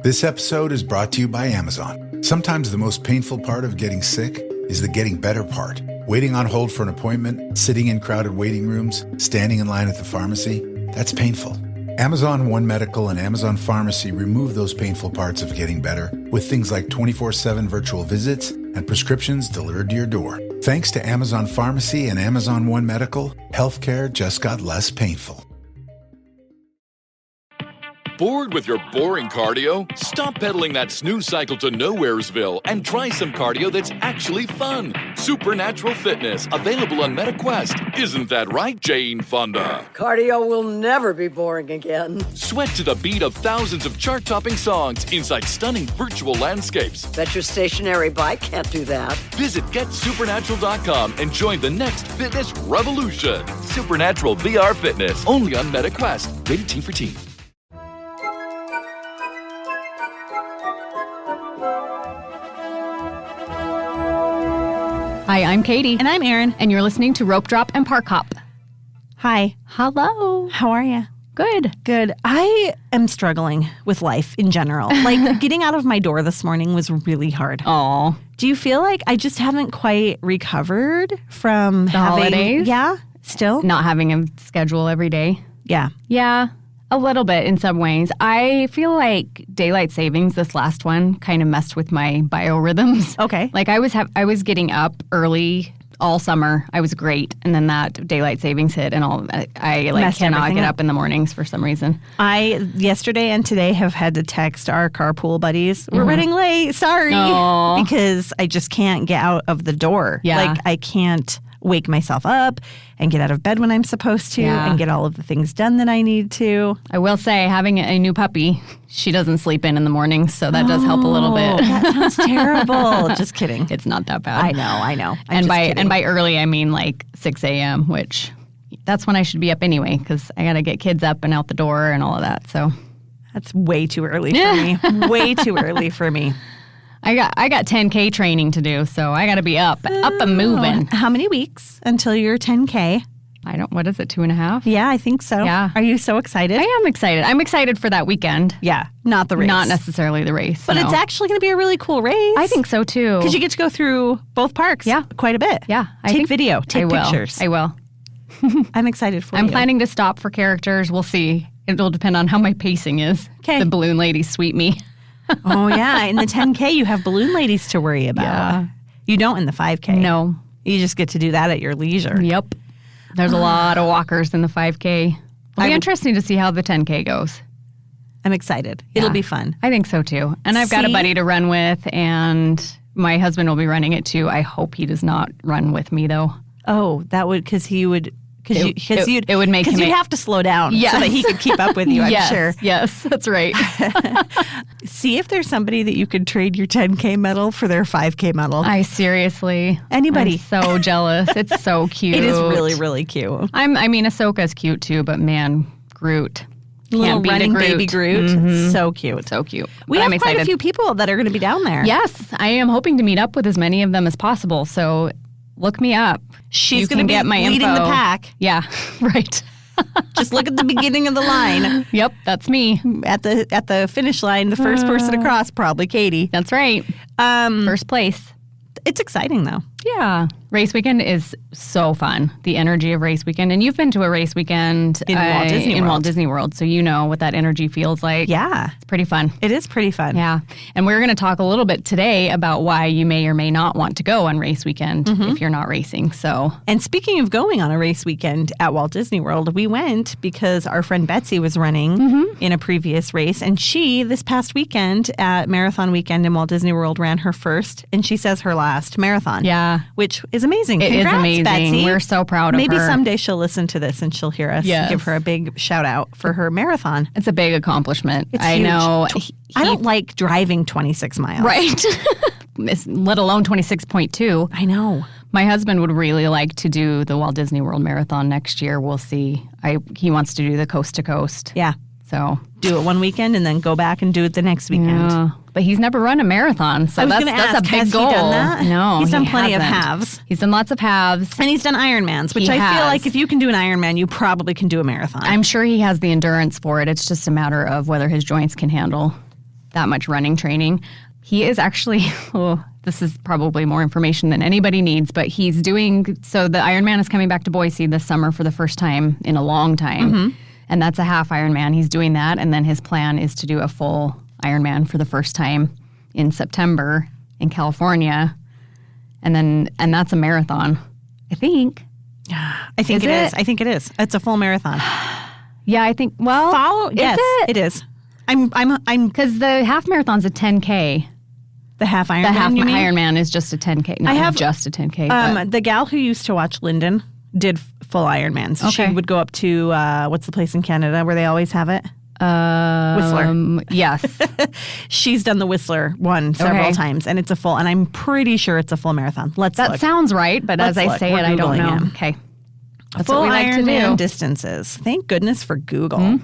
This episode is brought to you by Amazon. Sometimes the most painful part of getting sick is the getting better part. Waiting on hold for an appointment, sitting in crowded waiting rooms, standing in line at the pharmacy, that's painful. Amazon One Medical and Amazon Pharmacy remove those painful parts of getting better with things like 24/7 virtual visits and prescriptions delivered to your door. Thanks to Amazon Pharmacy and Amazon One Medical, healthcare just got less painful. Bored with your boring cardio? Stop pedaling that snooze cycle to Nowheresville and try some cardio that's actually fun. Supernatural Fitness, available on MetaQuest. Isn't that right, Jane Fonda? Cardio will never be boring again. Sweat to the beat of thousands of chart-topping songs inside stunning virtual landscapes. Bet your stationary bike can't do that. Visit GetSupernatural.com and join the next fitness revolution. Supernatural VR Fitness, only on MetaQuest. Rated T for Teen. Hi, I'm Katie. And I'm Erin. And you're listening to Ropedrop and Parkhop. Hi. Hello. How are you? Good. Good. I am struggling with life in general. Like, getting out of my door this morning was really hard. Aw. Do you feel like I just haven't quite recovered from The having... holidays? Yeah? Still? Not having a schedule every day? Yeah. Yeah, a little bit in some ways. I feel like daylight savings, this last one, kind of messed with my biorhythms. Okay. Like I was getting up early all summer. I was great. And then that daylight savings hit and I Messed cannot everything get up. up in the mornings for some reason. I, yesterday and today, have had to text our carpool buddies. We're running late. Sorry. Aw. Because I just can't get out of the door. Yeah. Like, I can't wake myself up and get out of bed when I'm supposed to Yeah. and get all of the things done that I need to. I will say, having a new puppy, she doesn't sleep in the mornings, so that does help a little bit. That sounds terrible. Just kidding. It's not that bad. I know. And by early, I mean like 6 a.m., which that's when I should be up anyway, because I got to get kids up and out the door and all of that. So That's way too early for me. Way too early for me. I got 10K training to do, so I got to be up and moving. How many weeks until you're 10K? What is it, 2.5? Yeah, I think so. Yeah. Are you so excited? I am excited. I'm excited for that weekend. Yeah, not the race. Not necessarily the race. But no. it's actually going to be a really cool race. I think so too. Because you get to go through both parks quite a bit. Yeah. Take video, take pictures. I will. I'm excited for you. I'm planning to stop for characters. We'll see. It'll depend on how my pacing is. 'Kay. The balloon ladies sweep me. Oh, yeah. In the 10K, you have balloon ladies to worry about. Yeah. You don't in the 5K. No. You just get to do that at your leisure. Yep. There's a lot of walkers in the 5K. It'll be interesting to see how the 10K goes. I'm excited. It'll Yeah. be fun. I think so too. And I've got a buddy to run with, and my husband will be running it too. I hope he does not run with me though. Oh, that would, because he would... It would make him... Because you'd have to slow down so that he could keep up with you, I'm sure. Yes, that's right. See if there's somebody that you could trade your 10K medal for their 5K medal. Seriously. Anybody. I'm so jealous. It's so cute. It is really, really cute. I mean, Ahsoka's cute too, but man, Groot. Little Can't beat a running Groot. baby Groot. Mhm. So cute. So cute. We But have I'm quite a excited. few people that are going to be down there. Yes, I am hoping to meet up with as many of them as possible. So look me up. She's going to be get my leading info. the pack. Yeah, right. Just look at the beginning of the line. Yep, that's me. At the finish line, the first person across, probably Katie. That's right. First place. It's exciting, though. Yeah. Race weekend is so fun. The energy of race weekend. And you've been to a race weekend In Walt Disney World. So you know what that energy feels like. Yeah. It's pretty fun. It is pretty fun. Yeah. And we're going to talk a little bit today about why you may or may not want to go on race weekend if you're not racing. So, And speaking of going on a race weekend at Walt Disney World, we went because our friend Betsy was running in a previous race. And she, this past weekend at Marathon Weekend in Walt Disney World, ran her first, and she says her last marathon. yeah. Which is amazing. It is Congrats, amazing. Betsy. We're so proud of Maybe her. someday she'll listen to this and she'll hear us Yes. give her a big shout out for her marathon. It's a big accomplishment. It's I huge. know. I don't like driving 26 miles. Right. Let alone 26.2. I know. My husband would really like to do the Walt Disney World Marathon next year. We'll see. He wants to do the coast to coast. Yeah. So Do it one weekend and then go back and do it the next weekend. yeah. But he's never run a marathon, so I was that's gonna a ask, big has he goal. done that? No, He's done he plenty of hasn't. halves. He's done lots of halves. And he's done Ironmans, which He I feel has. like if you can do an Ironman, you probably can do a marathon. I'm sure he has the endurance for it. It's just a matter of whether his joints can handle that much running training. He is actually, this is probably more information than anybody needs, but he's doing, so the Ironman is coming back to Boise this summer for the first time in a long time. And that's a half Ironman. He's doing that. And then his plan is to do a full Ironman for the first time in September in California. And that's a marathon, I think. I think it is. I think it is. It's a full marathon. Yeah, I think, well, Yes, it is. I'm because the half marathon's a 10K. the half Ironman. The half you mean? Ironman is just a 10K. Not just a 10K. But. The gal who used to watch Lyndon did full Ironmans. So Okay. she would go up to, what's the place in Canada where they always have it? Whistler. Yes. She's done the Whistler one several times, and it's a full, and I'm pretty sure it's a full marathon. That That sounds right, but Let's as I look. say We're it, I don't Googling know. it. Okay. That's full what we like to Ironman do. distances. Thank goodness for Google.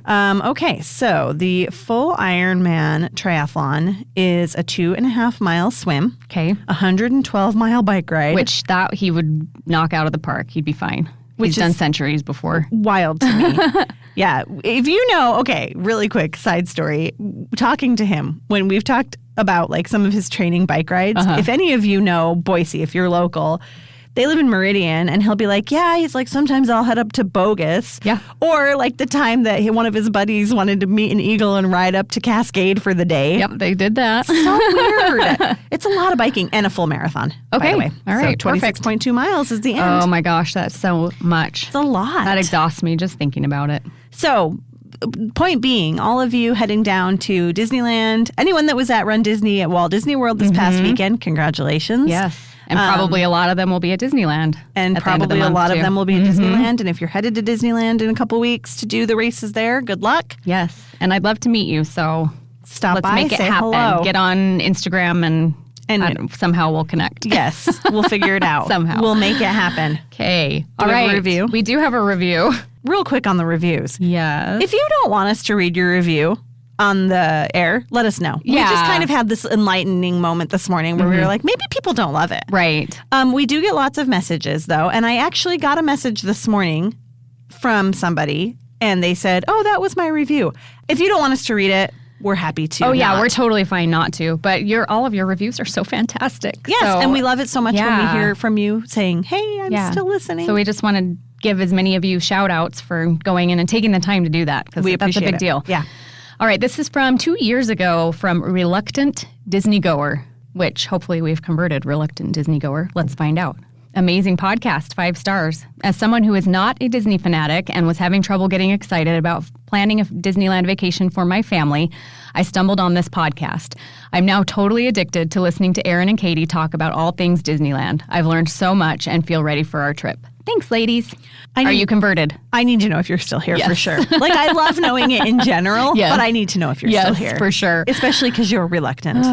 Okay, so the full Ironman triathlon is a 2.5 mile swim, Okay. 112 mile bike ride, Which that he would knock out of the park. He'd be fine. He's done centuries before. wild to me. Yeah, if you know, okay, really quick side story. Talking to him when we've talked about like some of his training bike rides. If any of you know Boise, if you're local. They live in Meridian, and he'll be like, yeah, he's like, sometimes I'll head up to Bogus. Yeah. Or like the time that one of his buddies wanted to meet an eagle and ride up to Cascade for the day. Yep, they did that. So weird. It's a lot of biking and a full marathon, by Okay. the way. All right, So 26.2 miles is the end. Oh my gosh, that's so much. It's a lot. That exhausts me just thinking about it. So, point being, all of you heading down to Disneyland, anyone that was at Run Disney at Walt Disney World this past weekend, congratulations. Yes. And probably a lot of them will be at Disneyland. And at the end of the probably a month, lot of too. them will be at Disneyland. And if you're headed to Disneyland in a couple weeks to do the races there, good luck. Yes. And I'd love to meet you. So Stop let's by, make it say happen. hello. Get on Instagram and somehow we'll connect. Yes, we'll figure it out. Somehow. We'll make it happen. Okay. Do All we have a right. review? We do have a review. Real quick on the reviews. Yes. If you don't want us to read your review on the air, let us know. We Yeah. just kind of had this enlightening moment this morning where we were like, maybe people don't love it. Right. We do get lots of messages, though. And I actually got a message this morning from somebody, and they said, oh, that was my review. If you don't want us to read it, we're happy to. Oh, yeah. not. We're totally fine not to. But all of your reviews are so fantastic. Yes, So, and we love it so much when we yeah. hear from you saying, hey, I'm still listening. So we just want to give as many of you shout outs for going in and taking the time to do that because We that's a appreciate big it. deal. Yeah. All right. This is from 2 years ago from Reluctant Disney Goer, which hopefully we've converted Reluctant Disney Goer. Let's find out. Amazing podcast, 5 stars. As someone who is not a Disney fanatic and was having trouble getting excited about planning a Disneyland vacation for my family, I stumbled on this podcast. I'm now totally addicted to listening to Aaron and Katie talk about all things Disneyland. I've learned so much and feel ready for our trip. Thanks, ladies. Are you converted? I need to know if you're still here for Yes. sure. Like, I love knowing it in general, Yes. but I need to know if you're still here. for sure. Especially because you're reluctant.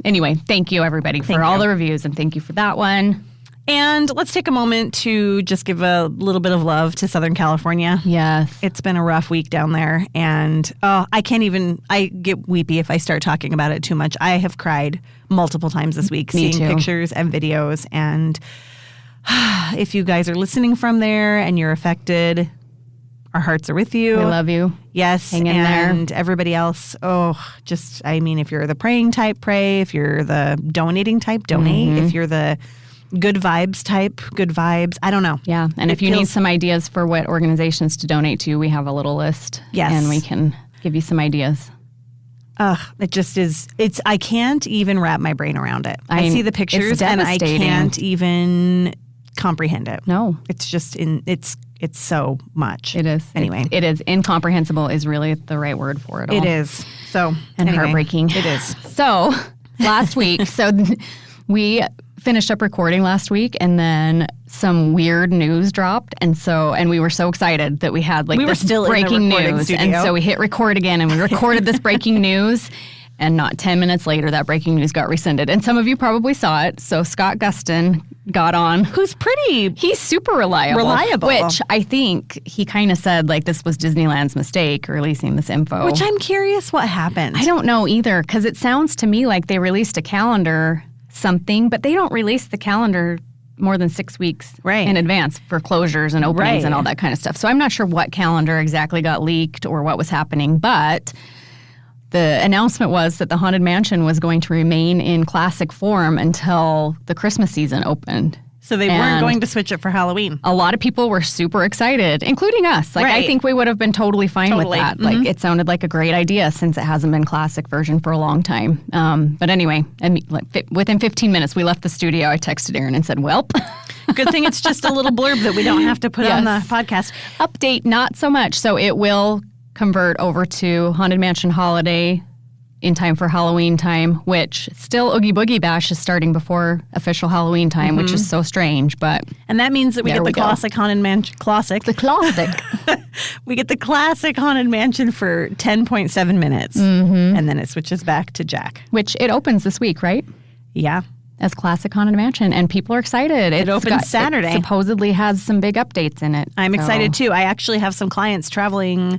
Anyway, thank you, everybody, for all the reviews, and thank you for that one. And let's take a moment to just give a little bit of love to Southern California. Yes. It's been a rough week down there, and I get weepy if I start talking about it too much. I have cried multiple times this week Me seeing too. pictures and videos, and if you guys are listening from there and you're affected, our hearts are with you. We love you. Yes, Hang in there. and everybody else, if you're the praying type, pray. If you're the donating type, donate. Mm-hmm. If you're the good vibes type, good vibes. I don't know. Yeah, and if you need some ideas for what organizations to donate to, we have a little list. Yes. And we can give you some ideas. It just is. I can't even wrap my brain around it. I see the it's pictures and I devastating. can't even comprehend it. No. It's just it's so much. It is. Anyway. It is. Incomprehensible is really the right word for it all. It is. So And anyway, heartbreaking. It is. So last week, we finished up recording last week, and then some weird news dropped, and we were so excited that we had We were this still in the breaking recording news, studio. and so we hit record again, and we recorded this breaking news, and not 10 minutes later, that breaking news got rescinded, and some of you probably saw it. So Scott Gustin got on. He's super reliable. Which I think he kind of said this was Disneyland's mistake releasing this info. Which I'm curious what happened. I don't know either, because it sounds to me like they released a calendar something, but they don't release the calendar more than 6 weeks in advance for closures and openings and all that kind of stuff. So I'm not sure what calendar exactly got leaked or what was happening, but the announcement was that the Haunted Mansion was going to remain in classic form until the Christmas season opened. So they weren't going to switch it for Halloween. A lot of people were super excited, including us. Like, I think we would have been totally fine with that. Like, it sounded like a great idea since it hasn't been classic version for a long time. But anyway, within 15 minutes, we left the studio. I texted Erin and said, welp. Good thing it's just a little blurb that we don't have to put on the podcast. Update, not so much. So it will convert over to Haunted Mansion Holiday in time for Halloween time, which still Oogie Boogie Bash is starting before official Halloween time, which is so strange. And that means that we get the classic Haunted Mansion. The classic. We get the classic Haunted Mansion for 10.7 minutes. And then it switches back to Jack. Which it opens this week, right? Yeah. As classic Haunted Mansion. And people are excited. It opens Saturday. It supposedly has some big updates in it. I'm excited too. I actually have some clients traveling.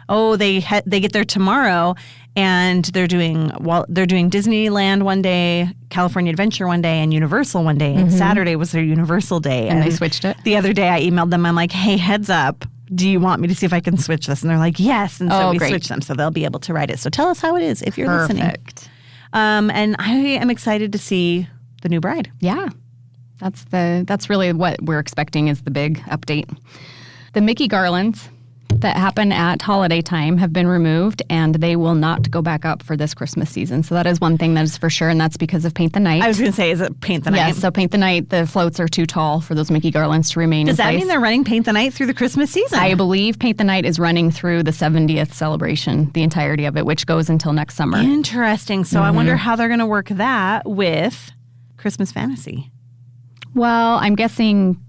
They get there tomorrow. And they're doing Disneyland one day, California Adventure one day, and Universal one day. And Saturday was their Universal day. And they switched it? The other day I emailed them. I'm like, hey, heads up. Do you want me to see if I can switch this? And they're like, yes. And so we switched them. So they'll be able to ride it. So tell us how it is if you're listening. Perfect. And I am excited to see the new bride. Yeah. That's really what we're expecting is the big update. The Mickey garlands that happen at holiday time have been removed, and they will not go back up for this Christmas season. So that is one thing that is for sure, and that's because of Paint the Night. I was going to say, is it Paint the Night? Yes, so Paint the Night, the floats are too tall for those Mickey garlands to remain in place. Does that mean they're running Paint the Night through the Christmas season? I believe Paint the Night is running through the 70th celebration, the entirety of it, which goes until next summer. Interesting. So I wonder how they're going to work that with Christmas Fantasy. Well, I'm guessing,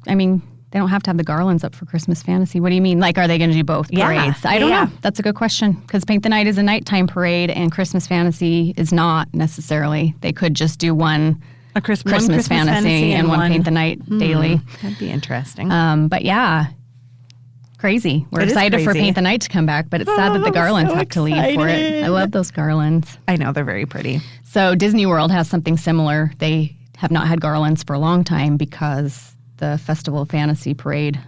they don't have to have the garlands up for Christmas Fantasy. What do you mean? Like, are they going to do both parades? I don't know. That's a good question. Because Paint the Night is a nighttime parade and Christmas Fantasy is not necessarily. They could just do one Christmas Fantasy and one Paint the Night daily. That'd be interesting. But yeah, crazy. We're excited for Paint the Night to come back, but it's sad that the garlands have to leave for it. I love those garlands. I know, they're very pretty. So Disney World has something similar. They have not had garlands for a long time because the Festival of Fantasy parade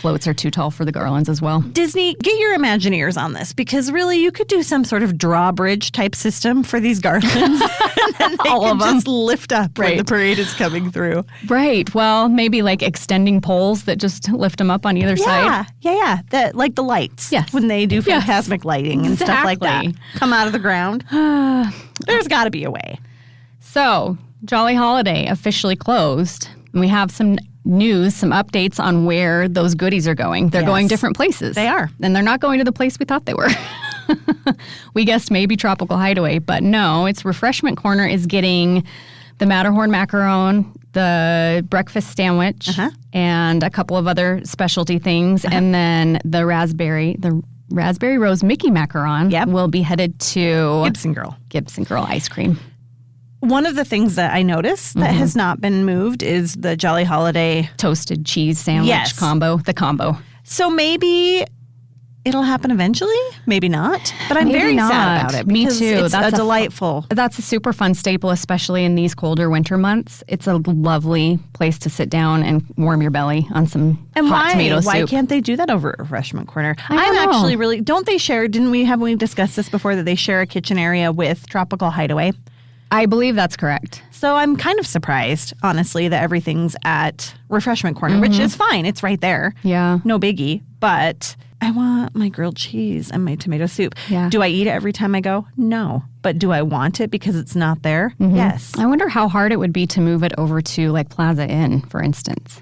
floats are too tall for the garlands as well. Disney, get your Imagineers on this, because really you could do some sort of drawbridge type system for these garlands. And then they all of them just lift up when the parade is coming through. Right. Well, maybe like extending poles that just lift them up on either side. Yeah. Like the lights. Yes. When they do phantasmic lighting and stuff like that. Come out of the ground. There's got to be a way. So, Jolly Holiday officially closed. We have some news, some updates on where those goodies are going. They're going different places. They are. And they're not going to the place we thought they were. We guessed maybe Tropical Hideaway, but no, it's Refreshment Corner is getting the Matterhorn macaron, the breakfast sandwich, and a couple of other specialty things. And then the Raspberry Rose Mickey macaron will be headed to Gibson Girl ice cream. One of the things that I noticed that has not been moved is the Jolly Holiday toasted cheese sandwich combo, the combo. So maybe it'll happen eventually, maybe not. But I'm very sad about it. Me too. That's delightful. That's a super fun staple, especially in these colder winter months. It's a lovely place to sit down and warm your belly on some hot tomato soup. Why can't they do that over at Refreshment Corner? I'm actually really, don't they share, haven't we discussed this before, that they share a kitchen area with Tropical Hideaway? I believe that's correct. So I'm kind of surprised, honestly, that everything's at Refreshment Corner, which is fine. It's right there. Yeah. No biggie. But I want my grilled cheese and my tomato soup. Yeah. Do I eat it every time I go? No. But do I want it because it's not there? Yes. I wonder how hard it would be to move it over to like Plaza Inn, for instance.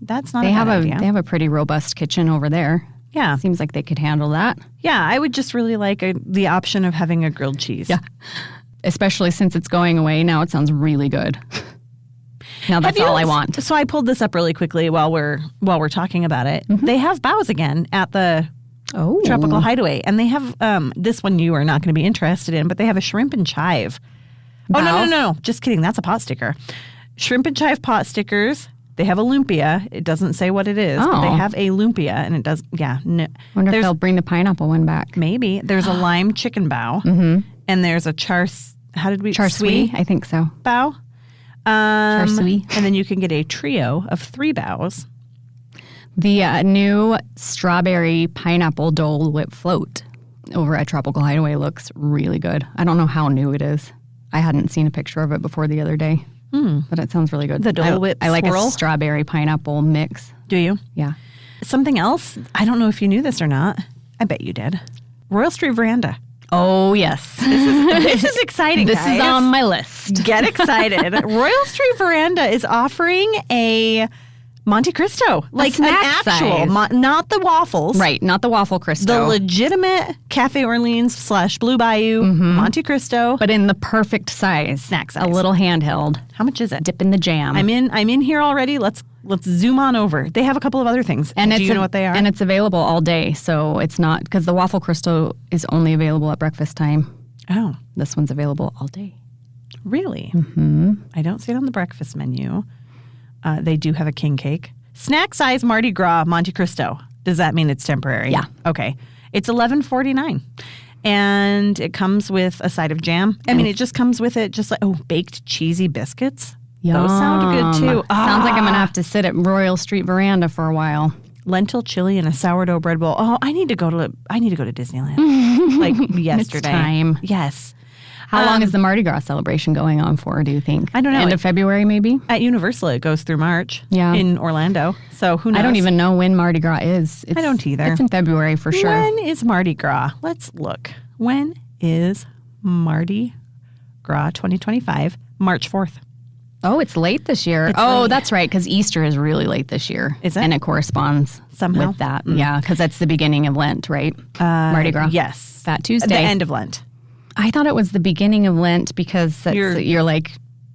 That's not a bad idea. They have a pretty robust kitchen over there. Yeah. Seems like they could handle that. Yeah. I would just really like the option of having a grilled cheese. Yeah. Especially since it's going away. Now it sounds really good. Now that's all I want. So I pulled this up really quickly while we're talking about it. They have bows again at the Tropical Hideaway. And they have, this one you are not going to be interested in, but they have a shrimp and chive. Bow? Oh, no. Just kidding. That's a pot sticker. Shrimp and chive pot stickers. They have a lumpia. It doesn't say what it is, but they have a lumpia, and it does, No. Wonder if they'll bring the pineapple one back. Maybe. There's a lime chicken bow. And there's a char siu? I think so. Bow. Char siu. And then you can get a trio of 3 bows. The new strawberry pineapple Dole Whip float over at Tropical Hideaway looks really good. I don't know how new it is. I hadn't seen a picture of it before the other day, but it sounds really good. The Dole Whip I like swirl? a strawberry pineapple mix. Do you? Yeah. Something else, I don't know if you knew this or not. I bet you did. Royal Street Veranda. Oh, yes. This is exciting, This guys. is on my list. Get excited. Royal Street Veranda is offering a Monte Cristo. Like an snack actual, size. not the waffles. Right, not the waffle The Cristo, legitimate Cafe Orleans / Blue Bayou Monte Cristo. but in the perfect size. Snack size. A little handheld. How much is it? Dip in the jam. I'm in here already. Let's zoom on over. They have a couple of other things. And Do you know what they are? And it's available all day, so it's not, because the waffle Cristo is only available at breakfast time. Oh, This one's available all day. really? Mm-hmm. I don't see it on the breakfast menu. They do have a king cake. Snack size Mardi Gras Monte Cristo. Does that mean it's temporary? Yeah. Okay. It's $11.49. And it comes with a side of jam. I mean, it just comes with it just like, baked cheesy biscuits. Those sound good too. Sounds like I'm going to have to sit at Royal Street Veranda for a while. Lentil chili and a sourdough bread bowl. Oh, I need to go to Disneyland. Like yesterday. It's time. Yes. How long is the Mardi Gras celebration going on for, do you think? I don't know. End of February, maybe? At Universal, it goes through March. Yeah. In Orlando. So who knows? I don't even know when Mardi Gras is. I don't either. It's in February for sure. When is Mardi Gras? Let's look. When is Mardi Gras 2025? March 4th. Oh, it's late this year. It's oh, late. that's right, because Easter is really late this year. Is it? And it corresponds Somehow? with that. Yeah, because that's the beginning of Lent, right? Mardi Gras. Yes. Fat Tuesday. The end of Lent. I thought it was the beginning of Lent because you're like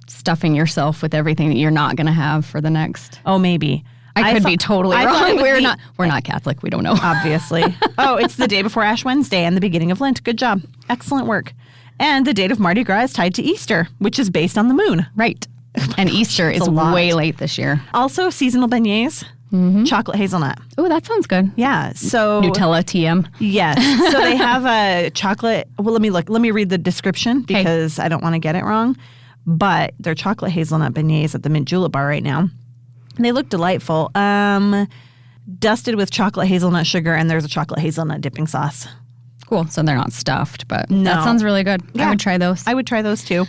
stuffing yourself with everything that you're not going to have for the next. Oh, maybe. I could be totally I thought it wrong. was We're not Catholic. We don't know. Obviously. Oh, it's the day before Ash Wednesday and the beginning of Lent. Good job. Excellent work. And the date of Mardi Gras is tied to Easter, which is based on the moon. Right. And Easter is a lot. way late this year. Also, seasonal beignets, chocolate hazelnut. Oh, that sounds good. Yeah. So Nutella TM. Yes. So they have a chocolate. Well, let me look. Let me read the description because I don't want to get it wrong. But they're chocolate hazelnut beignets at the Mint Julep Bar right now. And they look delightful. Dusted with chocolate hazelnut sugar, and there's a chocolate hazelnut dipping sauce. Cool. So they're not stuffed, but No. that sounds really good. Yeah. I would try those. I would try those too.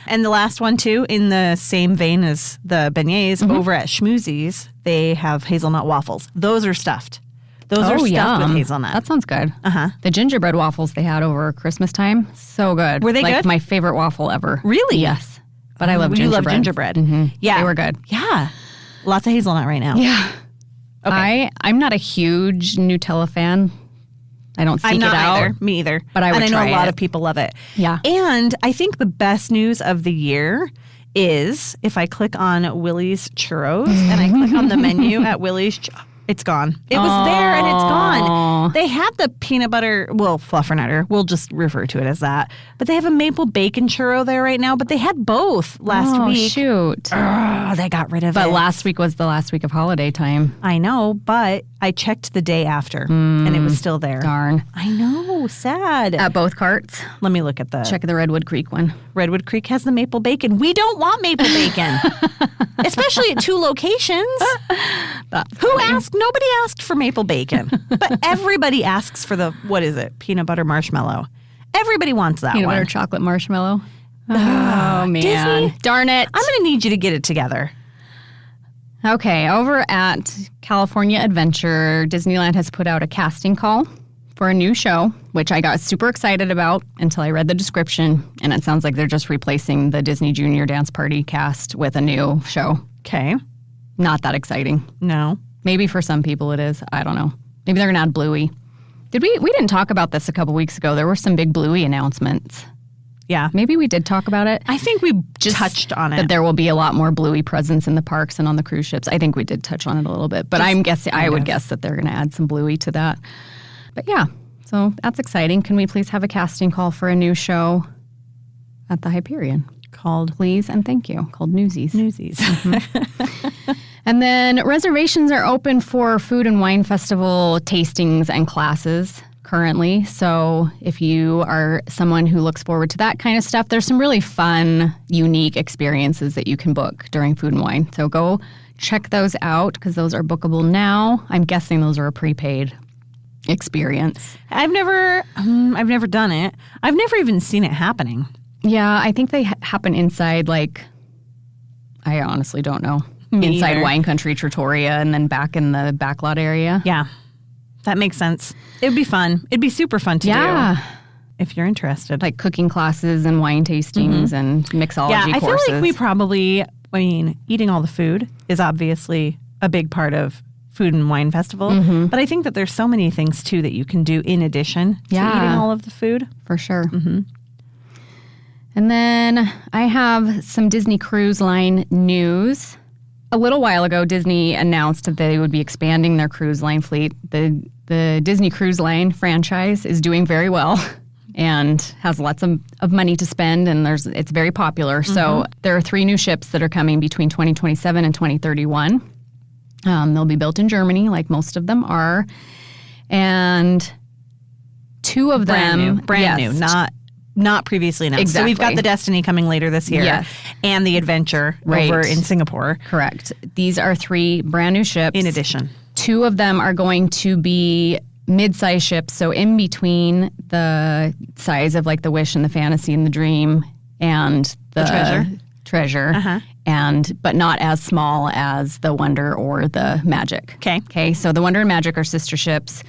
And the last one too, in the same vein as the beignets, over at Schmoozies, they have hazelnut waffles. Those are stuffed. Those are stuffed with hazelnut. That sounds good. Uh-huh. The gingerbread waffles they had over Christmas time, so good. Were they like good? My favorite waffle ever. Really? Yes. But I love You gingerbread. love gingerbread. Yeah. They were good. Yeah. Lots of hazelnut right now. Yeah. Okay. I'm not a huge Nutella fan. I don't seek I'm not it out. either. Me either. But I would And I know try a lot it. of people love it. Yeah. And I think the best news of the year is if I click on Willie's Churros and I click on the menu at Willie's, it's gone. It was there and it's gone. They had the peanut butter, fluffernutter. We'll just refer to it as that. But they have a maple bacon churro there right now. But they had both last week. Shoot. Oh, they got rid of it. But last week was the last week of holiday time. I know, but I checked the day after and it was still there. Darn. I know, sad. At both carts. Let me look at the Check the Redwood Creek one. Redwood Creek has the maple bacon. We don't want maple bacon, especially at 2 locations. Who asked? Nobody asked for maple bacon, but everybody asks for the, what is it? Peanut butter marshmallow. Everybody wants that Peanut one. butter chocolate marshmallow. Oh, man. Disney? Darn it. I'm going to need you to get it together. Okay, over at California Adventure, Disneyland has put out a casting call for a new show, which I got super excited about until I read the description, and it sounds like they're just replacing the Disney Junior Dance Party cast with a new show. Okay. Not that exciting. No. Maybe for some people it is. I don't know. Maybe they're going to add Bluey. We didn't talk about this a couple weeks ago. There were some big Bluey announcements. Yeah. Maybe we did talk about it. I think we Just touched on it. That there will be a lot more Bluey presence in the parks and on the cruise ships. I think we did touch on it a little bit, but I would guess that they're going to add some Bluey to that. But yeah, so that's exciting. Can we please have a casting call for a new show at the Hyperion? Called Please and thank you. Called Newsies. Newsies. And then reservations are open for Food and Wine Festival tastings and classes currently. So if you are someone who looks forward to that kind of stuff, there's some really fun, unique experiences that you can book during Food and Wine. So go check those out because those are bookable now. I'm guessing those are prepaid. experience. I've never done it. I've never even seen it happening. Yeah, I think they happen inside, like, I honestly don't know. Me Inside either. Wine Country Trattoria and then back in the backlot area. Yeah, that makes sense. It'd be fun. It'd be super fun to do if you're interested. Like cooking classes and wine tastings and mixology I courses. feel like we probably, eating all the food is obviously a big part of Food and Wine Festival. But I think that there's so many things, too, that you can do in addition to eating all of the food. For sure. And then I have some Disney Cruise Line news. A little while ago, Disney announced that they would be expanding their cruise line fleet. The Disney Cruise Line franchise is doing very well and has lots of money to spend, and it's very popular. So there are 3 new ships that are coming between 2027 and 2031. They'll be built in Germany, like most of them are. And 2 of them... Brand new, not previously announced. Exactly. So we've got the Destiny coming later this year. Yes. And the Adventure over in Singapore. Correct. These are 3 brand new ships. In addition. 2 of them are going to be mid-size ships, so in between the size of like the Wish and the Fantasy and the Dream and the Treasure. But not as small as the Wonder or the Magic. Okay, so the Wonder and Magic are sister ships.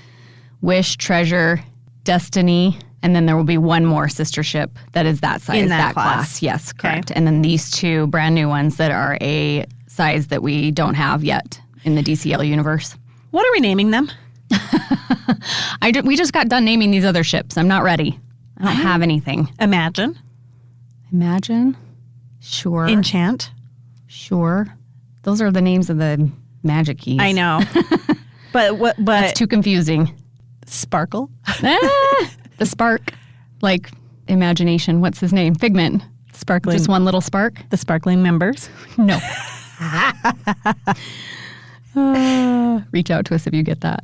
Wish, Treasure, Destiny, and then there will be one more sister ship that is that size, in that class. Yes, correct. And then these 2 brand new ones that are a size that we don't have yet in the DCL universe. What are we naming them? We just got done naming these other ships. I'm not ready. I don't have anything. Imagine. Sure. Enchant. Sure. Those are the names of the magic keys. I know. But It's too confusing. Sparkle. The spark, like imagination. What's his name? Figment. Sparkling. Just one little spark? The sparkling members. No. Reach out to us if you get that.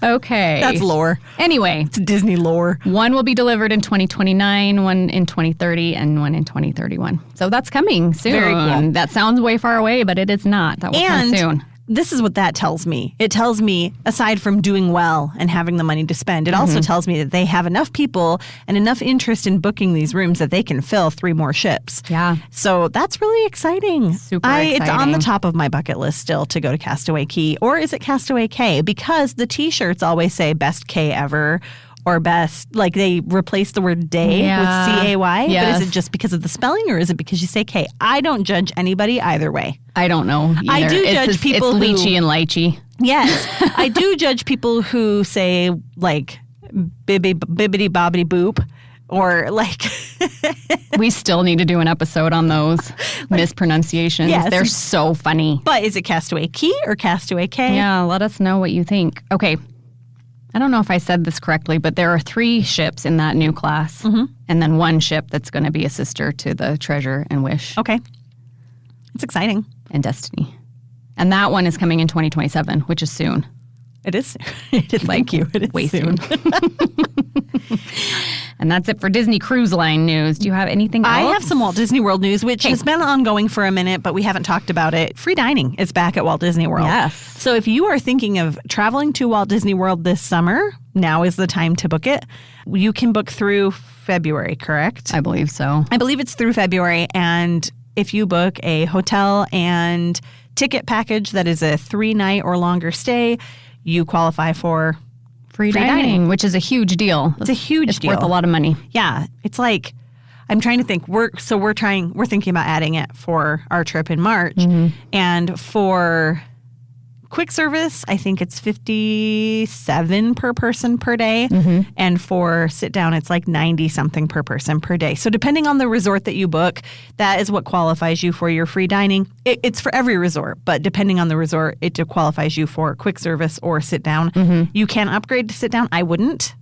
Okay. That's lore. Anyway. It's Disney lore. One will be delivered in 2029, one in 2030, and one in 2031. So that's coming soon. Very cool. That sounds way far away, but it is not. That will come soon. This is what that tells me. It tells me, aside from doing well and having the money to spend, it also tells me that they have enough people and enough interest in booking these rooms that they can fill 3 more ships. Yeah. So that's really exciting. Super exciting. It's on the top of my bucket list still to go to Castaway Cay. Or is it Castaway Cay? Because the T-shirts always say best Cay ever. Or best, like they replace the word day with C-A-Y. Yes. But is it just because of the spelling or is it because you say K? I don't judge anybody either way. I don't know either. I do judge people It's who... lychee and lychee. Yes. I do judge people who say like bibbity bobbity boop or like... We still need to do an episode on those mispronunciations. Yes. They're so funny. But is it Castaway Cay or Castaway Cay? Yeah, let us know what you think. Okay. I don't know if I said this correctly, but there are 3 ships in that new class, and then 1 ship that's going to be a sister to the Treasure and Wish. Okay. It's exciting. And Destiny. And that one is coming in 2027, which is soon. It is. Thank you. It is way soon. And that's it for Disney Cruise Line news. Do you have anything else? I have some Walt Disney World news, which has been ongoing for a minute, but we haven't talked about it. Free dining is back at Walt Disney World. Yes. So if you are thinking of traveling to Walt Disney World this summer, now is the time to book it. You can book through February, correct? I believe so. I believe it's through February. And if you book a hotel and ticket package that is a 3-night or longer stay, you qualify for Free dining, which is a huge deal. It's a huge deal. It's worth a lot of money. Yeah. It's like, I'm trying to think. We're thinking about adding it for our trip in March. And for quick service, I think it's $57 per person per day. And for sit down, it's like $90 something per person per day. So depending on the resort that you book, that is what qualifies you for your free dining. It's for every resort, but depending on the resort, it qualifies you for quick service or sit down. You can upgrade to sit down. I wouldn't.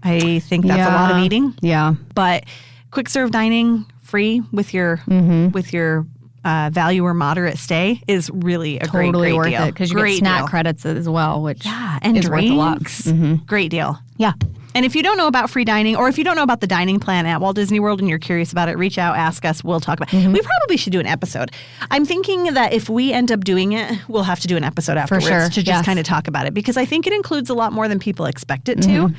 I think that's a lot of eating. Yeah. But quick serve dining free with your value or moderate stay is really a great worth deal. Because you get snack credits as well, which and is drinks. worth a lot. Great deal. Yeah. And if you don't know about free dining, or if you don't know about the dining plan at Walt Disney World and you're curious about it, reach out, ask us. We'll talk about it. We probably should do an episode. I'm thinking that if we end up doing it, we'll have to do an episode afterwards to just kind of talk about it, because I think it includes a lot more than people expect it to.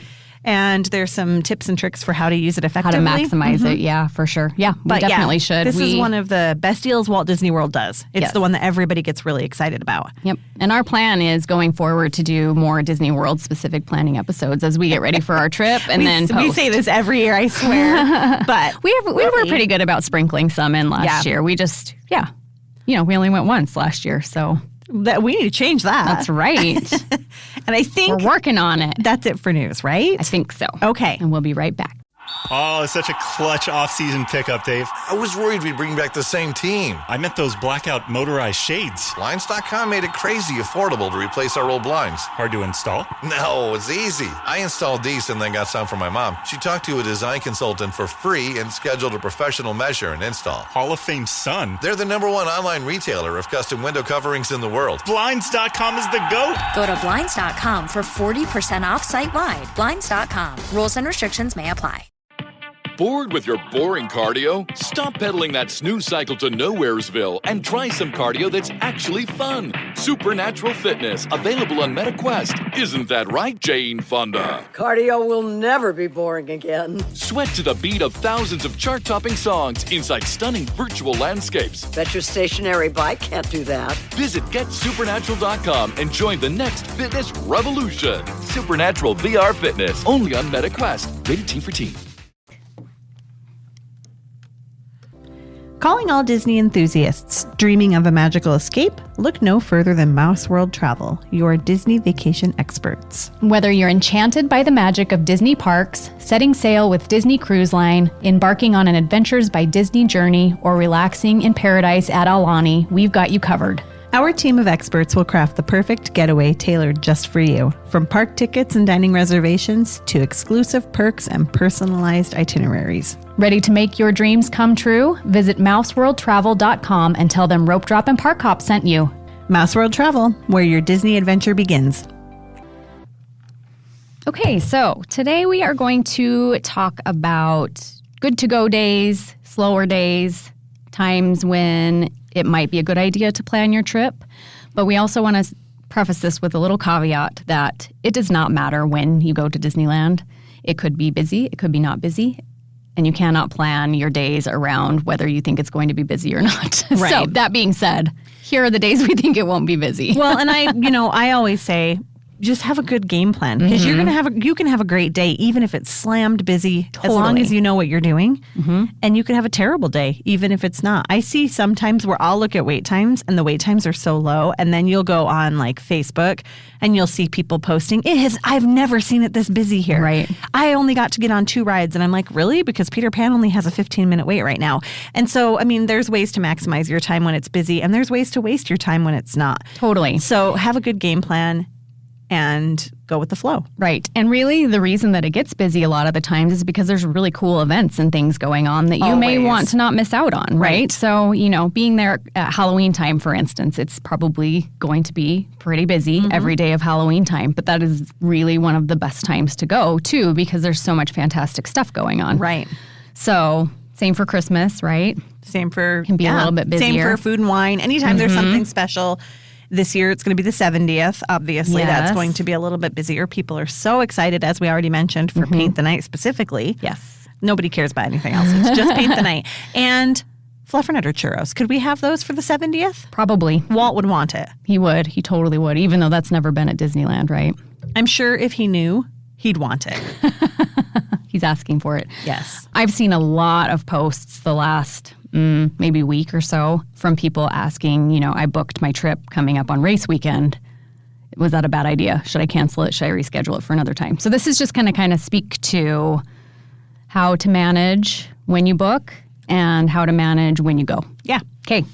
And there's some tips and tricks for how to use it effectively. How to maximize it, yeah, for sure. Yeah, we definitely should. This is one of the best deals Walt Disney World does. It's the one that everybody gets really excited about. Yep. And our plan is going forward to do more Disney World specific planning episodes as we get ready for our trip and then post. We say this every year, I swear. But we were pretty good about sprinkling some in last year. We just, we only went once last year, so... we need to change that. That's right. And I think... we're working on it. That's it for news, right? I think so. Okay. And we'll be right back. Oh, it's such a clutch off-season pickup, Dave. I was worried we'd bring back the same team. I meant those blackout motorized shades. Blinds.com made it crazy affordable to replace our old blinds. Hard to install? No, it's easy. I installed these and then got some for my mom. She talked to a design consultant for free and scheduled a professional measure and install. Hall of Fame son. They're the #1 online retailer of custom window coverings in the world. Blinds.com is the GOAT. Go to Blinds.com for 40% off site-wide. Blinds.com. Rules and restrictions may apply. Bored with your boring cardio? Stop pedaling that snooze cycle to Nowheresville and try some cardio that's actually fun. Supernatural fitness, available on MetaQuest. Isn't that right, Jane Fonda? Cardio will never be boring again. Sweat to the beat of thousands of chart-topping songs inside stunning virtual landscapes. Bet your stationary bike can't do that. Visit GetSupernatural.com and join the next fitness revolution. Supernatural VR Fitness, only on MetaQuest. Rated T for Teen. Calling all Disney enthusiasts dreaming of a magical escape? Look no further than Mouse World Travel, your Disney vacation experts. Whether you're enchanted by the magic of Disney parks, setting sail with Disney Cruise Line, embarking on an Adventures by Disney journey, or relaxing in paradise at Aulani, we've got you covered. Our team of experts will craft the perfect getaway tailored just for you. From park tickets and dining reservations to exclusive perks and personalized itineraries. Ready to make your dreams come true? Visit mouseworldtravel.com and tell them Ropedrop and Parkhop sent you. Mouse World Travel, where your Disney adventure begins. Okay, so today we are going to talk about good to go days, slower days, times when it might be a good idea to plan your trip. But we also want to preface this with a little caveat that it does not matter when you go to Disneyland. It could be busy, it could be not busy, and you cannot plan your days around whether you think it's going to be busy or not. Right. So that being said, here are the days we think it won't be busy. Well, and I always say, just have a good game plan, because you can have a great day even if it's slammed busy, as long as you know what you're doing. And you can have a terrible day even if it's not. I see sometimes where I'll look at wait times and the wait times are so low, and then you'll go on like Facebook and you'll see people posting, I've never seen it this busy here. Right. I only got to get on 2 rides, and I'm like, really? Because Peter Pan only has a 15-minute wait right now. And so, I mean, there's ways to maximize your time when it's busy, and there's ways to waste your time when it's not. Totally. So have a good game plan and go with the flow. Right. And really the reason that it gets busy a lot of the times is because there's really cool events and things going on that you may want to not miss out on, right? So, being there at Halloween time, for instance, it's probably going to be pretty busy every day of Halloween time. But that is really one of the best times to go, too, because there's so much fantastic stuff going on. Right. So same for Christmas, right? Same for... Can be a little bit busier. Same for food and wine. Anytime there's something special. This year, it's going to be the 70th. Obviously, that's going to be a little bit busier. People are so excited, as we already mentioned, for Paint the Night specifically. Yes. Nobody cares about anything else. It's just Paint the Night. And fluffernutter churros. Could we have those for the 70th? Probably. Walt would want it. He would. He totally would, even though that's never been at Disneyland, right? I'm sure if he knew, he'd want it. He's asking for it. Yes. I've seen a lot of posts the last maybe week or so from people asking, I booked my trip coming up on race weekend. Was that a bad idea? Should I cancel it? Should I reschedule it for another time? So this is just going to kind of speak to how to manage when you book and how to manage when you go. Yeah. Okay.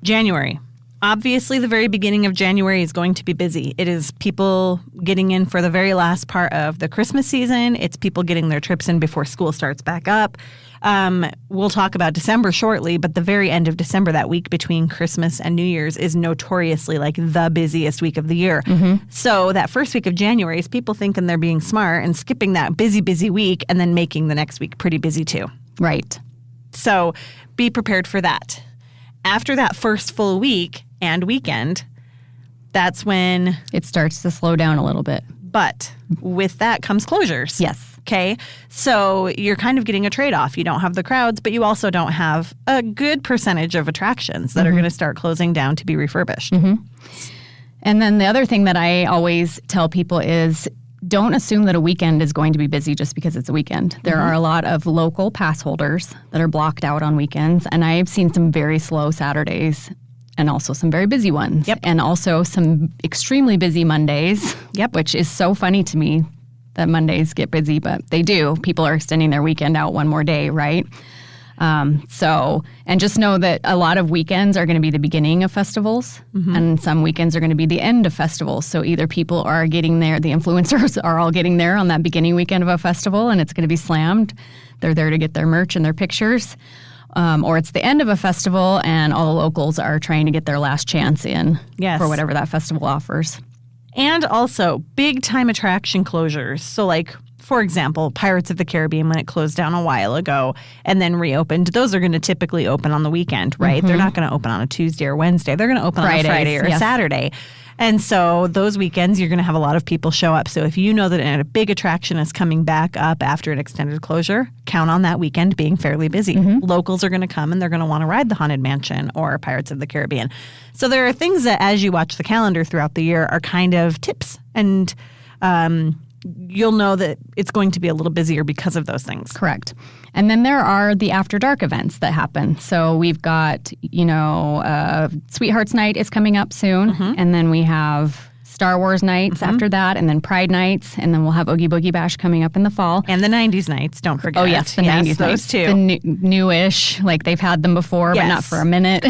January. Obviously, the very beginning of January is going to be busy. It is people getting in for the very last part of the Christmas season. It's people getting their trips in before school starts back up. We'll talk about December shortly, but the very end of December, that week between Christmas and New Year's, is notoriously like the busiest week of the year. So that first week of January is people thinking they're being smart and skipping that busy week and then making the next week pretty busy too. Right. So be prepared for that. After that first full week and weekend, that's when It starts to slow down a little bit. But with that comes closures. Yes. Okay. So you're kind of getting a trade-off. You don't have the crowds, but you also don't have a good percentage of attractions that are going to start closing down to be refurbished. And then the other thing that I always tell people is don't assume that a weekend is going to be busy just because it's a weekend. There are a lot of local pass holders that are blocked out on weekends, and I've seen some very slow Saturdays and also some very busy ones. Yep. And also some extremely busy Mondays, which is so funny to me that Mondays get busy, but they do. People are extending their weekend out one more day, right? And just know that a lot of weekends are going to be the beginning of festivals, and some weekends are going to be the end of festivals. So either people are getting there, the influencers are all getting there on that beginning weekend of a festival, and it's going to be slammed. They're there to get their merch and their pictures. Or it's the end of a festival, and all the locals are trying to get their last chance in for whatever that festival offers. And also big-time attraction closures. So like, for example, Pirates of the Caribbean, when it closed down a while ago and then reopened, those are going to typically open on the weekend, right? They're not going to open on a Tuesday or Wednesday. They're going to open on a Friday or a Saturday. And so those weekends, you're going to have a lot of people show up. So if you know that a big attraction is coming back up after an extended closure, count on that weekend being fairly busy. Locals are going to come and they're going to want to ride the Haunted Mansion or Pirates of the Caribbean. So there are things that, as you watch the calendar throughout the year, are kind of tips, and you'll know that it's going to be a little busier because of those things. Correct. And then there are the after dark events that happen. So we've got, Sweethearts Night is coming up soon. And then we have Star Wars nights after that, and then Pride nights, and then we'll have Oogie Boogie Bash coming up in the fall. And the 90s nights, don't forget. Oh, yes, the 90s those nights. too. The newish, like they've had them before, but not for a minute.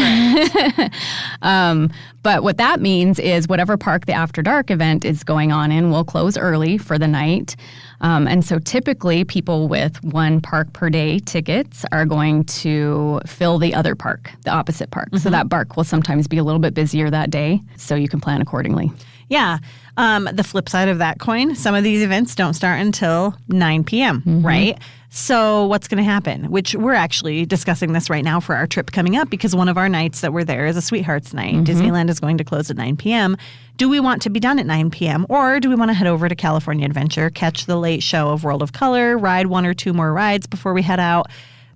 But what that means is whatever park the After Dark event is going on in will close early for the night. And so typically people with one park per day tickets are going to fill the other park, the opposite park. So that park will sometimes be a little bit busier that day, so you can plan accordingly. Yeah. The flip side of that coin, some of these events don't start until 9 p.m., right? So what's going to happen? Which we're actually discussing this right now for our trip coming up, because one of our nights that we're there is a Sweethearts Night. Disneyland is going to close at 9 p.m. Do we want to be done at 9 p.m. or do we want to head over to California Adventure, catch the late show of World of Color, ride one or two more rides before we head out?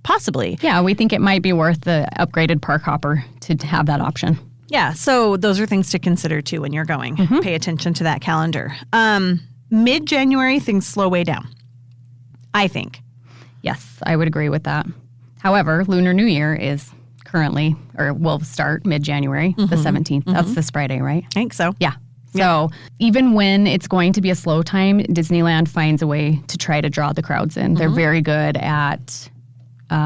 Possibly. Yeah, we think it might be worth the upgraded park hopper to have that option. Yeah, so those are things to consider too when you're going. Pay attention to that calendar. Mid-January, things slow way down, I think. Yes, I would agree with that. However, Lunar New Year is currently, or will start mid-January, the 17th. That's this Friday, right? I think so. Yeah. So even when it's going to be a slow time, Disneyland finds a way to try to draw the crowds in. They're very good at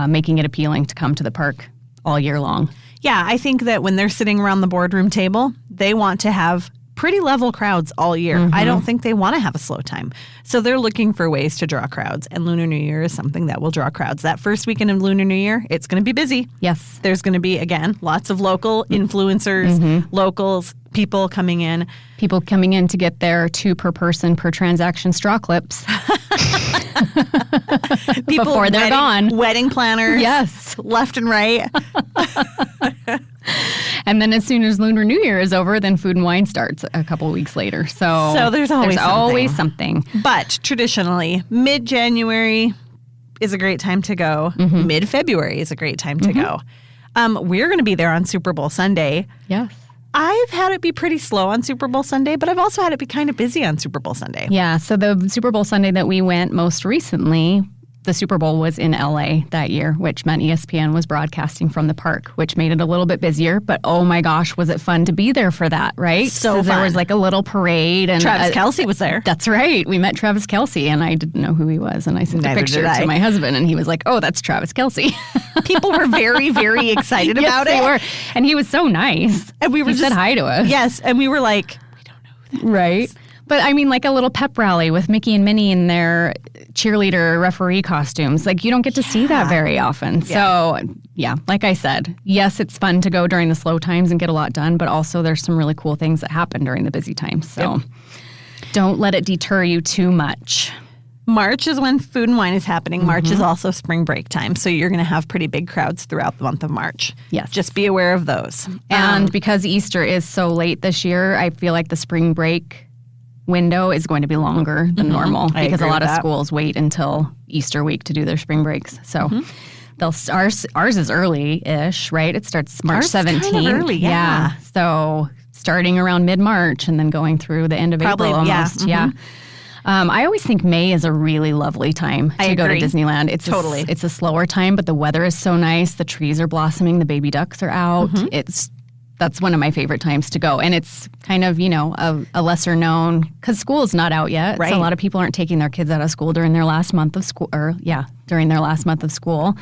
making it appealing to come to the park all year long. Yeah, I think that when they're sitting around the boardroom table, they want to have pretty level crowds all year. I don't think they want to have a slow time. So they're looking for ways to draw crowds, and Lunar New Year is something that will draw crowds. That first weekend of Lunar New Year, it's going to be busy. Yes. There's going to be, again, lots of local influencers, locals, people coming in. People coming in to get their 2 per person per transaction straw clips. People before they're gone. Wedding planners. Yes. Left and right. And then as soon as Lunar New Year is over, then Food and Wine starts a couple of weeks later. So there's always something. But traditionally, mid-January is a great time to go. Mid-February is a great time to go. We're going to be there on Super Bowl Sunday. Yes. I've had it be pretty slow on Super Bowl Sunday, but I've also had it be kind of busy on Super Bowl Sunday. Yeah, so the Super Bowl Sunday that we went most recently, the Super Bowl was in LA that year, which meant ESPN was broadcasting from the park, which made it a little bit busier. But oh my gosh, was it fun to be there for that, right? So there fun. was like a little parade. And Travis Kelce was there. That's right. We met Travis Kelce, and I didn't know who he was. And I sent a Neither picture did I. to my husband, and he was like, oh, that's Travis Kelce. People were very, very excited Yes, about they it. were. And he was so nice. And we were he said hi to us. Yes, and we were like, we don't know who that is. Right. But I mean, like a little pep rally with Mickey and Minnie in their cheerleader referee costumes. Like, you don't get to see that very often. So, yeah, like I said, yes, it's fun to go during the slow times and get a lot done, but also there's some really cool things that happen during the busy times. So don't let it deter you too much. March is when Food and Wine is happening. March is also spring break time, so you're going to have pretty big crowds throughout the month of March. Yes. Just be aware of those. And because Easter is so late this year, I feel like the spring break window is going to be longer than normal I because a agree lot with of that. schools wait until Easter week to do their spring breaks. So ours is early-ish, right? It starts March Ours is kind of 17th. early, yeah. So starting around mid-March and then going through the end of Probably, April yeah. almost. Yeah. I always think May is a really lovely time I to go to agree. Disneyland. It's Totally. it's a slower time, but the weather is so nice. The trees are blossoming. The baby ducks are out. That's one of my favorite times to go. And it's kind of, a lesser known, because school is not out yet. Right. So a lot of people aren't taking their kids out of school during their last month of school, during their last month of school.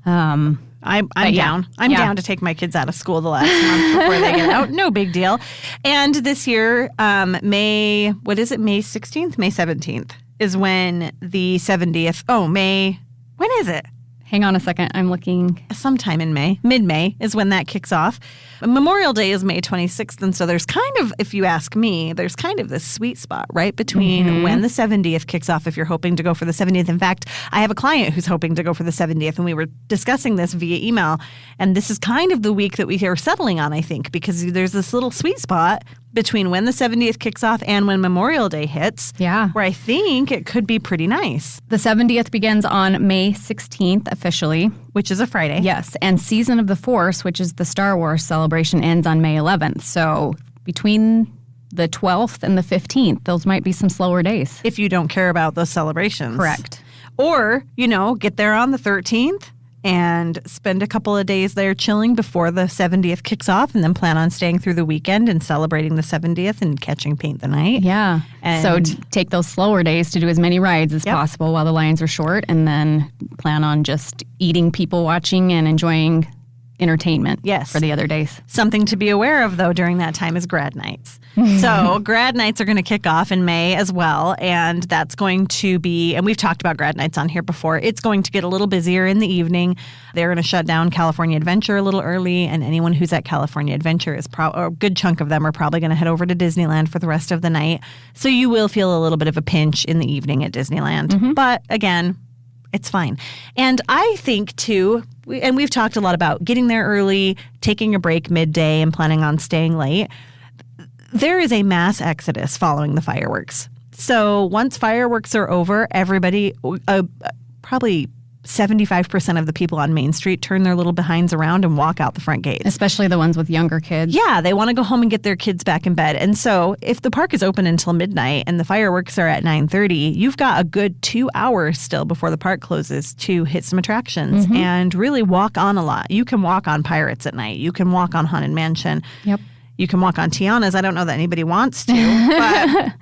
I'm yeah. down. I'm Yeah. down to take my kids out of school the last month before they get out. No big deal. And this year, May 16th? May 17th is when the 70th. Oh, May. When is it? Hang on a second. I'm looking. Sometime in May. Mid-May is when that kicks off. Memorial Day is May 26th. And so there's kind of, if you ask me, there's kind of this sweet spot right between when the 70th kicks off if you're hoping to go for the 70th. In fact, I have a client who's hoping to go for the 70th, and we were discussing this via email. And this is kind of the week that we are settling on, I think, because there's this little sweet spot between when the 70th kicks off and when Memorial Day hits. Yeah. Where I think it could be pretty nice. The 70th begins on May 16th officially. Which is a Friday. Yes. And Season of the Force, which is the Star Wars celebration, ends on May 11th. So between the 12th and the 15th, those might be some slower days. If you don't care about those celebrations. Correct. Or, get there on the 13th and spend a couple of days there chilling before the 70th kicks off, and then plan on staying through the weekend and celebrating the 70th and catching Paint the Night. Yeah. And- So take those slower days to do as many rides as possible while the lines are short, and then plan on just eating, people watching, and enjoying entertainment for the other days. Something to be aware of, though, during that time is grad nights. So grad nights are going to kick off in May as well, and that's going to be, and we've talked about grad nights on here before, it's going to get a little busier in the evening. They're going to shut down California Adventure a little early, and anyone who's at California Adventure is a good chunk of them are probably going to head over to Disneyland for the rest of the night. So you will feel a little bit of a pinch in the evening at Disneyland. But again, it's fine. And I think, too, and we've talked a lot about getting there early, taking a break midday, and planning on staying late. There is a mass exodus following the fireworks. So once fireworks are over, everybody, probably 75% of the people on Main Street turn their little behinds around and walk out the front gates. Especially the ones with younger kids. Yeah, they want to go home and get their kids back in bed. And so if the park is open until midnight and the fireworks are at 9:30, you've got a good 2 hours still before the park closes to hit some attractions and really walk on a lot. You can walk on Pirates at night. You can walk on Haunted Mansion. Yep. You can walk on Tiana's. I don't know that anybody wants to, but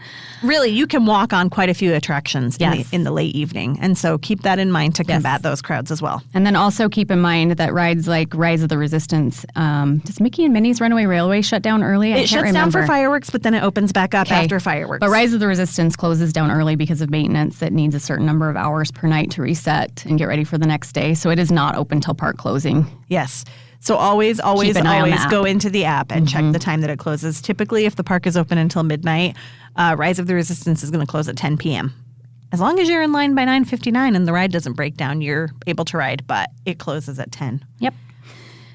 really, you can walk on quite a few attractions in the late evening. And so keep that in mind to combat those crowds as well. And then also keep in mind that rides like Rise of the Resistance, does Mickey and Minnie's Runaway Railway shut down early? It shuts down for fireworks, but then it opens back up after fireworks. But Rise of the Resistance closes down early because of maintenance. It needs a certain number of hours per night to reset and get ready for the next day. So it is not open till park closing. Yes. So always Keep an eye on the app. go into the app and check the time that it closes. Typically, if the park is open until midnight, Rise of the Resistance is going to close at 10 p.m. As long as you're in line by 9:59 and the ride doesn't break down, you're able to ride, but it closes at 10. Yep.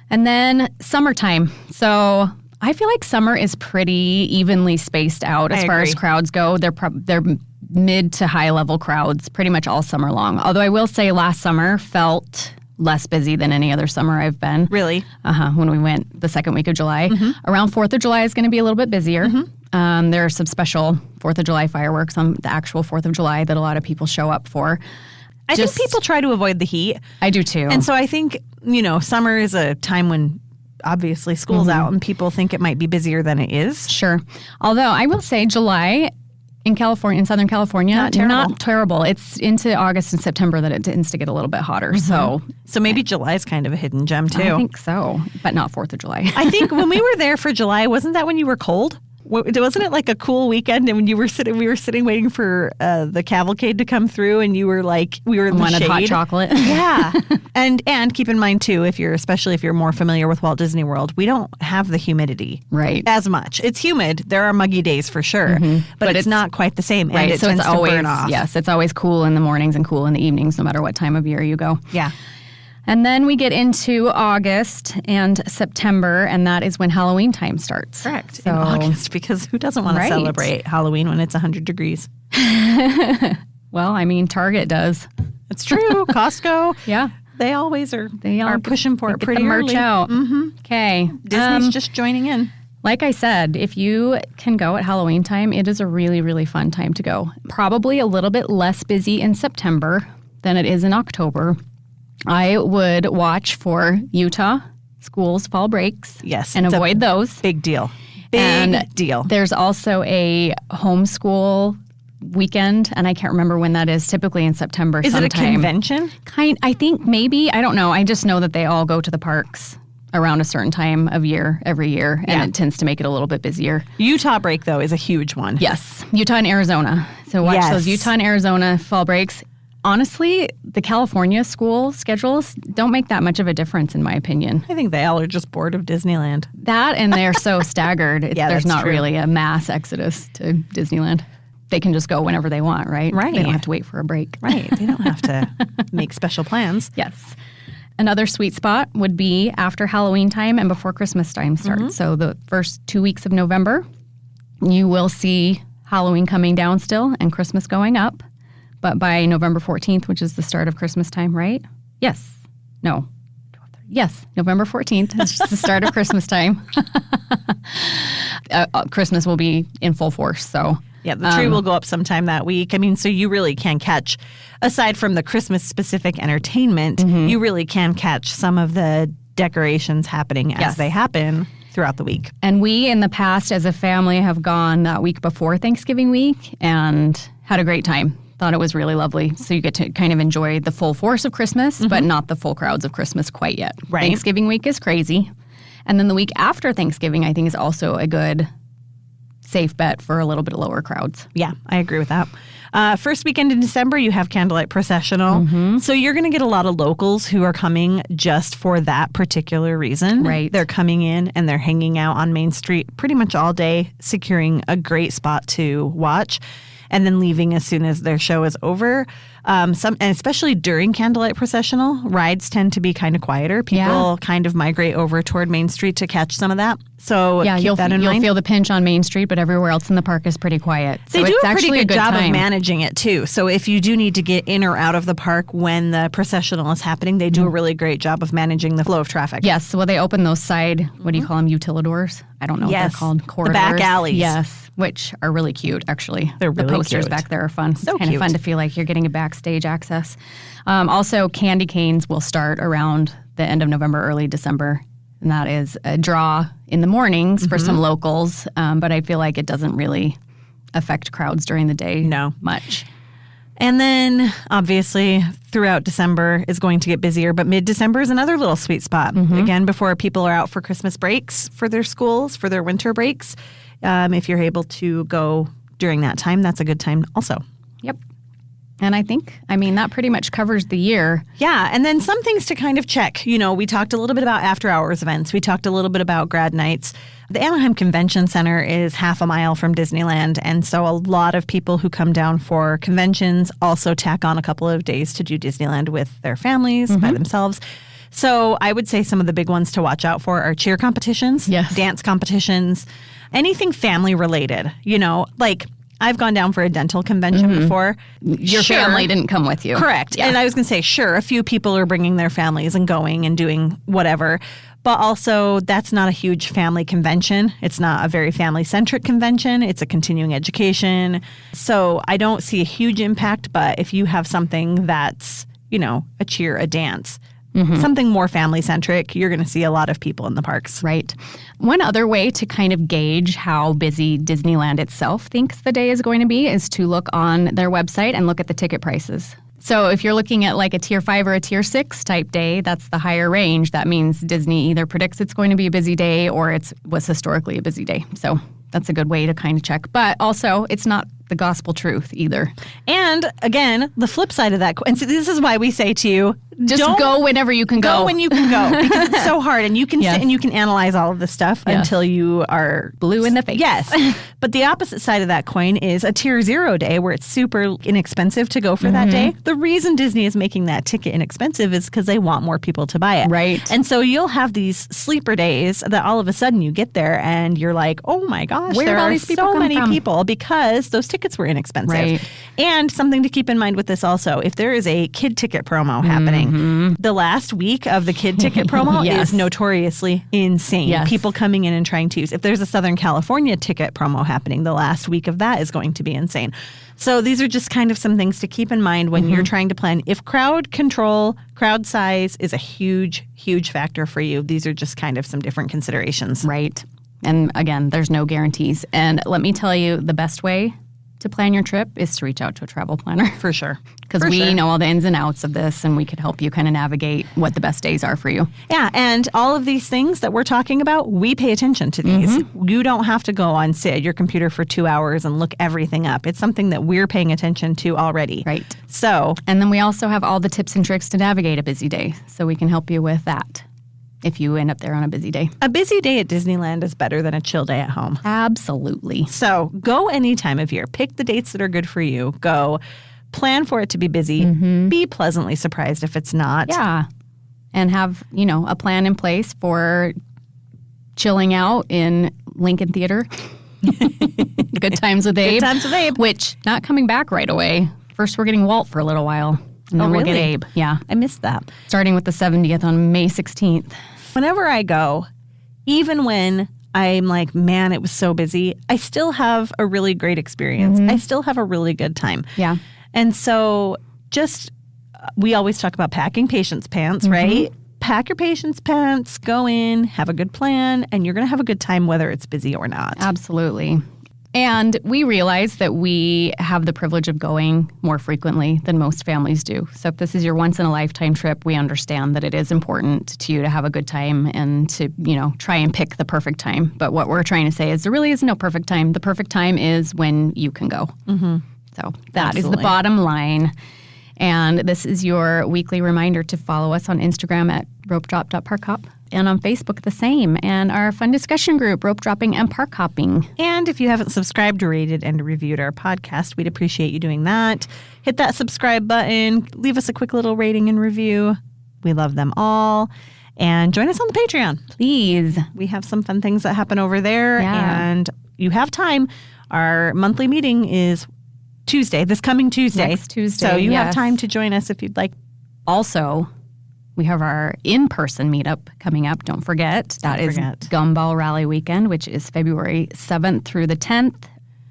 And then summertime. So I feel like summer is pretty evenly spaced out as far as crowds go. They're mid to high level crowds pretty much all summer long. Although I will say last summer felt less busy than any other summer I've been. Really? When we went the second week of July. Around 4th of July is going to be a little bit busier. There are some special 4th of July fireworks on the actual 4th of July that a lot of people show up for. I think people try to avoid the heat. I do too. And so I think, summer is a time when obviously school's out and people think it might be busier than it is. Sure. Although I will say July in California, in Southern California, not terrible. It's into August and September that it tends to get a little bit hotter. So maybe July is kind of a hidden gem too. I think so, but not 4th of July. I think when we were there for July, wasn't that when you were cold? Wasn't it like a cool weekend? And when we were sitting waiting for the cavalcade to come through, and you were like, we were in the wanted shade. hot chocolate. Yeah, and keep in mind too, especially if you're more familiar with Walt Disney World, we don't have the humidity as much. It's humid. There are muggy days for sure, but it's not quite the same. Right, and so tends it's always to burn off. Yes, it's always cool in the mornings and cool in the evenings, no matter what time of year you go. Yeah. And then we get into August and September, and that is when Halloween time starts. Correct. So, in August, because who doesn't want to celebrate Halloween when it's 100 degrees? Well, I mean, Target does. It's true. Costco. Yeah. They always are. They are pushing for it pretty the merch early. out. Okay. Disney's just joining in. Like I said, if you can go at Halloween time, it is a really, really fun time to go. Probably a little bit less busy in September than it is in October. I would watch for Utah schools' fall breaks. Yes. And avoid those. Big deal. Big deal. There's also a homeschool weekend, and I can't remember when that is, typically in September sometime. Is it a convention? I think maybe. I don't know. I just know that they all go to the parks around a certain time of year every year, and it tends to make it a little bit busier. Utah break, though, is a huge one. Yes. Utah and Arizona. So watch those Utah and Arizona fall breaks. Honestly, the California school schedules don't make that much of a difference, in my opinion. I think they all are just bored of Disneyland. That, and they're so staggered. There's not true. really a mass exodus to Disneyland. They can just go whenever they want, right? Right. They don't have to wait for a break. Right. They don't have to make special plans. Yes. Another sweet spot would be after Halloween time and before Christmas time starts. So the first 2 weeks of November, you will see Halloween coming down still and Christmas going up. But by November 14th, which is the start of Christmas time, right? Yes. No. Yes, November 14th is just the start of Christmas time. Christmas will be in full force, so... Yeah, the tree will go up sometime that week. I mean, so you really can catch, aside from the Christmas-specific entertainment, you really can catch some of the decorations happening as they happen throughout the week. And we, in the past, as a family, have gone that week before Thanksgiving week and had a great time. Thought it was really lovely. So you get to kind of enjoy the full force of Christmas, but not the full crowds of Christmas quite yet. Right. Thanksgiving week is crazy. And then the week after Thanksgiving, I think, is also a good safe bet for a little bit of lower crowds. Yeah, I agree with that. First weekend in December, you have Candlelight Processional. So you're going to get a lot of locals who are coming just for that particular reason. Right. They're coming in and they're hanging out on Main Street pretty much all day, securing a great spot to watch, and then leaving as soon as their show is over. And especially during Candlelight Processional, rides tend to be kind of quieter. People kind of migrate over toward Main Street to catch some of that. So keep that in mind. You'll feel the pinch on Main Street, but everywhere else in the park is pretty quiet. So they do it's a pretty actually good job time. of managing it too. So if you do need to get in or out of the park when the processional is happening, they do a really great job of managing the flow of traffic. Yes. Well, they open those side, what do you call them, utilidors? I don't know what they're called. Corridors. The back alleys. Yes, which are really cute, actually. They're really the posters cute. back there are fun. So it's kind cute. of fun to feel like you're getting a backstage access. Also, candy canes will start around the end of November, early December. And that is a draw in the mornings for some locals. But I feel like it doesn't really affect crowds during the day much. And then, obviously, throughout December is going to get busier, but mid-December is another little sweet spot. Again, before people are out for Christmas breaks for their schools, for their winter breaks. If you're able to go during that time, that's a good time also. Yep. And that pretty much covers the year. Yeah, and then some things to kind of check. You know, we talked a little bit about after-hours events. We talked a little bit about grad nights. The Anaheim Convention Center is half a mile from Disneyland, and so a lot of people who come down for conventions also tack on a couple of days to do Disneyland with their families, by themselves. So I would say some of the big ones to watch out for are cheer competitions, dance competitions, anything family-related. You know, like... I've gone down for a dental convention before. Your family didn't come with you. Correct. Yeah. And I was going to say, sure, a few people are bringing their families and going and doing whatever. But also, that's not a huge family convention. It's not a very family-centric convention. It's a continuing education. So I don't see a huge impact, but if you have something that's, a cheer, a dance, something more family-centric, you're going to see a lot of people in the parks. Right. One other way to kind of gauge how busy Disneyland itself thinks the day is going to be is to look on their website and look at the ticket prices. So if you're looking at like a tier 5 or a tier 6 type day, that's the higher range. That means Disney either predicts it's going to be a busy day or it was historically a busy day. So that's a good way to kind of check. But also, it's not the gospel truth either. And again, the flip side of that, and so this is why we say to you, just go whenever you can go. Go when you can go, because it's so hard, and you can sit and you can analyze all of this stuff until you are blue in the face. Yes. But the opposite side of that coin is a tier 0 day where it's super inexpensive to go for that day. The reason Disney is making that ticket inexpensive is because they want more people to buy it. Right. And so you'll have these sleeper days that all of a sudden you get there and you're like, oh my gosh, where there are are these people so many from? people because those tickets were inexpensive. Right. And something to keep in mind with this also, if there is a kid ticket promo happening, the last week of the kid ticket promo is notoriously insane. Yes. People coming in and trying to use. If there's a Southern California ticket promo happening, the last week of that is going to be insane. So these are just kind of some things to keep in mind when you're trying to plan. If crowd control, crowd size is a huge, huge factor for you, these are just kind of some different considerations. Right. And again, there's no guarantees. And let me tell you, the best way to plan your trip is to reach out to a travel planner. For sure. Because we know all the ins and outs of this, and we could help you kind of navigate what the best days are for you. Yeah, and all of these things that we're talking about, we pay attention to these. You don't have to go on, sit at your computer for 2 hours and look everything up. It's something that we're paying attention to already. Right. So, and then we also have all the tips and tricks to navigate a busy day, so we can help you with that if you end up there on a busy day. A busy day at Disneyland is better than a chill day at home. Absolutely. So go any time of year. Pick the dates that are good for you. Go. Plan for it to be busy. Be pleasantly surprised if it's not. Yeah. And have, a plan in place for chilling out in Lincoln Theater. Good Times with Abe. Good Times with Abe. Which, not coming back right away. First, we're getting Walt for a little while. And then we'll get Abe. Yeah. I missed that. Starting with the 70th on May 16th. Whenever I go, even when I'm like, man, it was so busy, I still have a really great experience. I still have a really good time. Yeah. And so we always talk about packing patience pants, right? Pack your patience pants, go in, have a good plan, and you're going to have a good time whether it's busy or not. Absolutely. And we realize that we have the privilege of going more frequently than most families do. So if this is your once-in-a-lifetime trip, we understand that it is important to you to have a good time and to, try and pick the perfect time. But what we're trying to say is there really is no perfect time. The perfect time is when you can go. So that is the bottom line. And this is your weekly reminder to follow us on Instagram at Ropedrop.Parkhop and on Facebook the same. And our fun discussion group, Rope Dropping and Park Hopping. And if you haven't subscribed, rated, and reviewed our podcast, we'd appreciate you doing that. Hit that subscribe button. Leave us a quick little rating and review. We love them all. And join us on the Patreon. Please. We have some fun things that happen over there. Yeah. And you have time. Our monthly meeting is Tuesday, this coming Tuesday. Next Tuesday, So you have time to join us if you'd like. Also, we have our in-person meetup coming up. Don't forget. That is Gumball Rally Weekend, which is February 7th through the 10th.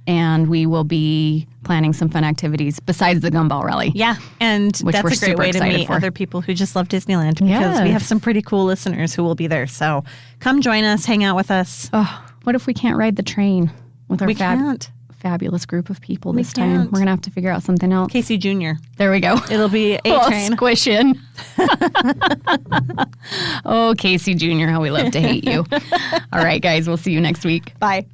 And we will be planning some fun activities besides the Gumball Rally. Yeah, and which that's a great way to meet other people who just love Disneyland because we have some pretty cool listeners who will be there. So come join us, hang out with us. Oh, what if we can't ride the train with our fabulous group of people this time? We're going to have to figure out something else. Casey Jr. There we go. It'll be a train. Squish in. Oh, Casey Jr., how we love to hate you. All right, guys, we'll see you next week. Bye.